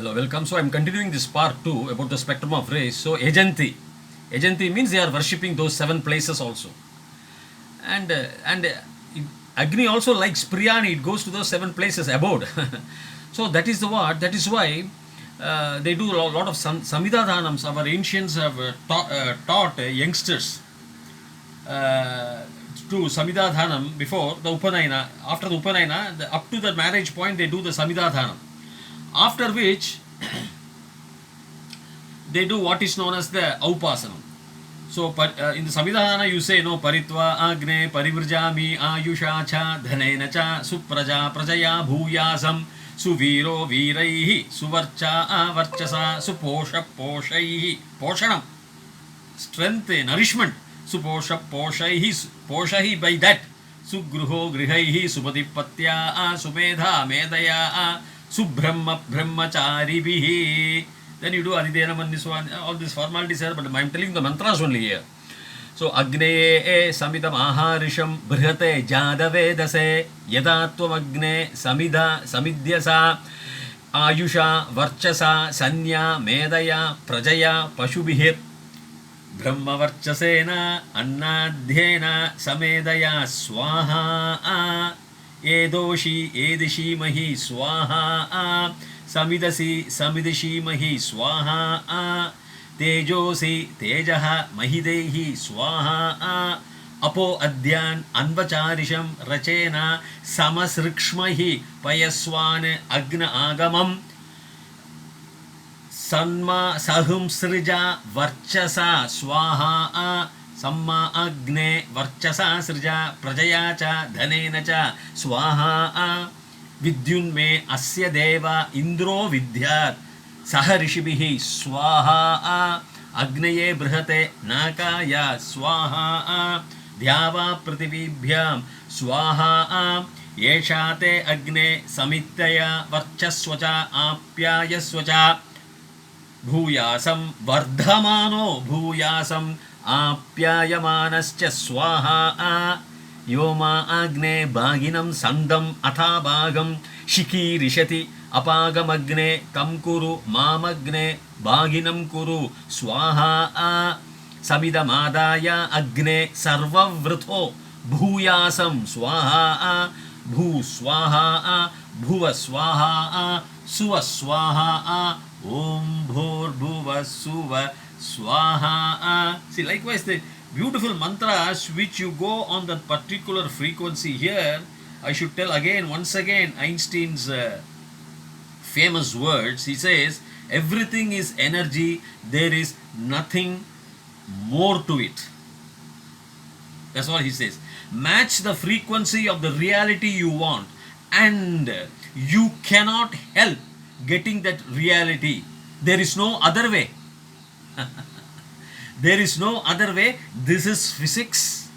Hello, welcome. So I'm continuing this part 2 about the spectrum of rays. So Ajanti. Ajanti means they are worshipping those 7 places also. And Agni also likes Priyani. It goes to those 7 places abode. So that is the what. That is why they do a lot of Samidadhanams. Our ancients have taught youngsters uh, to Samidadhanam before the Upanayana. After the Upanayana, up to the marriage point, they do the Samidadhanam. After which they do what is known as the Aupasanam. So in the Samvidhana you say no paritva agne parivrjami ayusha cha dhanena cha supraja prajaya bhuyasam suviro viraihi suvarcha varchasa suposha poshaihi poshanam strength nourishment suposha poshaihi poshahi by that sugruho grihaihi subadipatya sumedha medaya subrahma brahmacharibihi. Then you do Adidyanam and this one, all these formalities here, but I'm telling the mantras only here. So Agneye Samidam Aharisham Brihate Jadavedase Yadatvam Agne Samida Samidyasa Ayusha Varchasa Sanya Medaya Prajaya Pashubihir Brahma Varchasena Annadhyena Samedaya Swaha Edoshi Edishi Mahi Swaha Samidasi Samidishi Mahi Swaha Tejosi Tejaha Mahidehi Swaha Apo Adyan Anvacharisham Rachena Samasrikshmahi Payaswan Agna Agamam Sanma Sahum Srija Varchasa Swaha Samma Agne Varchasa Srija Prajaya cha Dhanena cha Swaha Vidyunme Asya Deva Indro Vidyat Saha Rishibihi Swaha Agnaye Brihate Nakaya Swaha Dhyava Prativibhyam Swaha Yeshate Agne Samittaya Varchaswacha Apyayaswacha Bhuyasam Vardhamano Bhuyasam Apyayamanascha Swaha Yoma Agne Bhaginam Sandam Athabhagam Shiki Rishati Apagam Agne Tamkuru Mamagne Bhaginam Kuru Swaha Samidamadaya Agne Sarvavrtho Bhuyasam Swaha Bhu Swaha Bhuva Swaha Suva Swaha Om Bhur Bhuva Suva Swaha. See, likewise, the beautiful mantras which you go on that particular frequency here. I should tell again, once again, Einstein's famous words. He says, everything is energy, there is nothing more to it. That's what he says. Match the frequency of the reality you want, and you cannot help getting that reality. There is no other way. There is no other way. This is physics,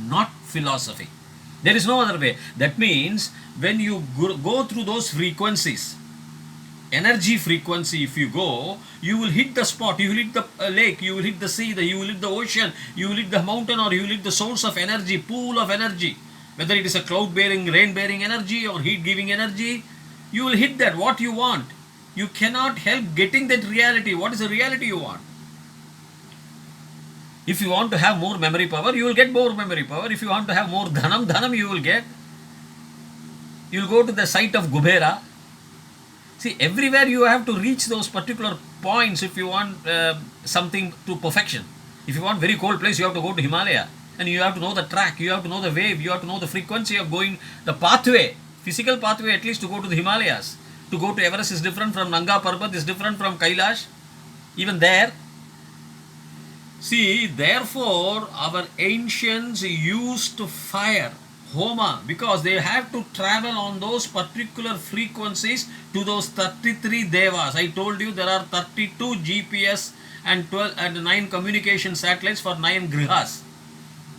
not philosophy. There is no other way. That means when you go through those frequencies, energy frequency, if you go, you will hit the spot, you will hit the lake, you will hit the sea, you will hit the ocean, you will hit the mountain, or you will hit the source of energy, pool of energy. Whether it is a cloud bearing, rain bearing energy or heat giving energy, you will hit that, what you want. You cannot help getting that reality. What is the reality you want? If you want to have more memory power, you will get more memory power. If you want to have more dhanam you will get. You will go to the site of Kubera. See, everywhere you have to reach those particular points if you want something to perfection. If you want very cold place, you have to go to Himalaya. And you have to know the track, you have to know the wave, you have to know the frequency of going, the pathway, physical pathway at least to go to the Himalayas. To go to Everest is different from Nanga Parbat, is different from Kailash. Even there. See, therefore, our ancients used fire, Homa, because they have to travel on those particular frequencies to those 33 devas. I told you there are 32 GPS and 12 and 9 communication satellites for 9 grihas.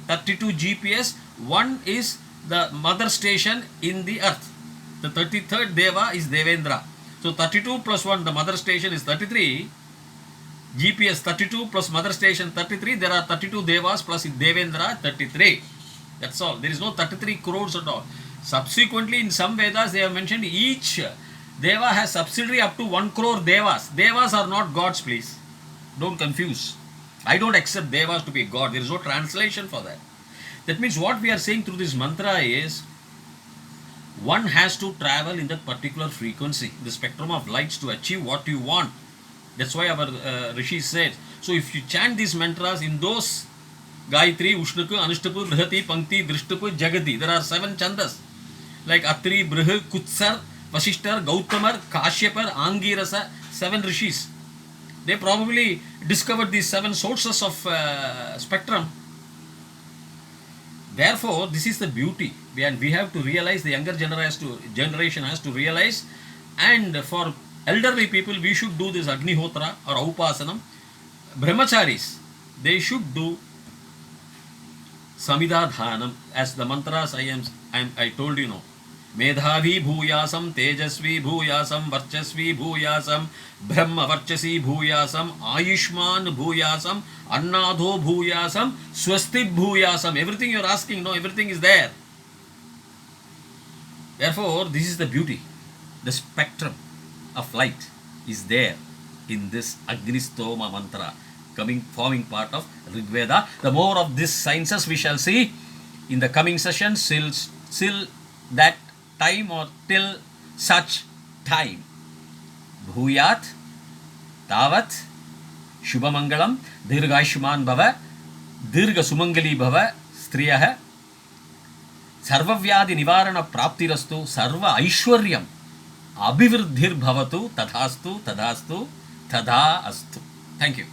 32 GPS, one is the mother station in the earth. The 33rd deva is Devendra. So 32 plus 1, the mother station is 33. GPS 32 plus mother station 33. There are 32 devas plus Devendra 33. That's all. There is no 33 crores at all. Subsequently, in some Vedas, they have mentioned each Deva has subsidiary up to 1 crore devas. Devas are not gods, please. Don't confuse. I don't accept devas to be god. There is no translation for that. That means what we are saying through this mantra is one has to travel in that particular frequency, the spectrum of lights, to achieve what you want. That's why our Rishi said. So if you chant these mantras in those Gayatri, Ushnaku, Anushtapu, Brihati, Pankti, Drishtapu, Jagati, there are 7 chandas like Atri, Brihu, Kutsar, Vasishtar, Gautamar, Kashyapar, Angirasa, 7 rishis. They probably discovered these 7 sources of spectrum. Therefore, this is the beauty, and we have to realize, the younger generation has to realize, and for elderly people, we should do this Agnihotra or Upasanam. Brahmacharis, they should do Samidadhanam, as the mantras I told you now. Medhavi bhuyasam, tejasvi bhuyasam, varchasvi bhuyasam, brahma varchasi bhuyasam, ayushman bhuyasam, annadho bhuyasam, swasti bhuyasam. Everything you are asking, no, everything is there. Therefore, this is the beauty. The spectrum of light is there in this Agnistoma mantra, forming part of Rigveda. The more of these sciences we shall see in the coming sessions, till that time or till such time. Bhuyat tavat shubhamangalam dirghayushman bhava dirgha sumangali bhava striyah sarvavyadi nivarana praptirastu sarva aishwaryam abhivruddhir bhavatu tadhastu tadha astu. Thank you.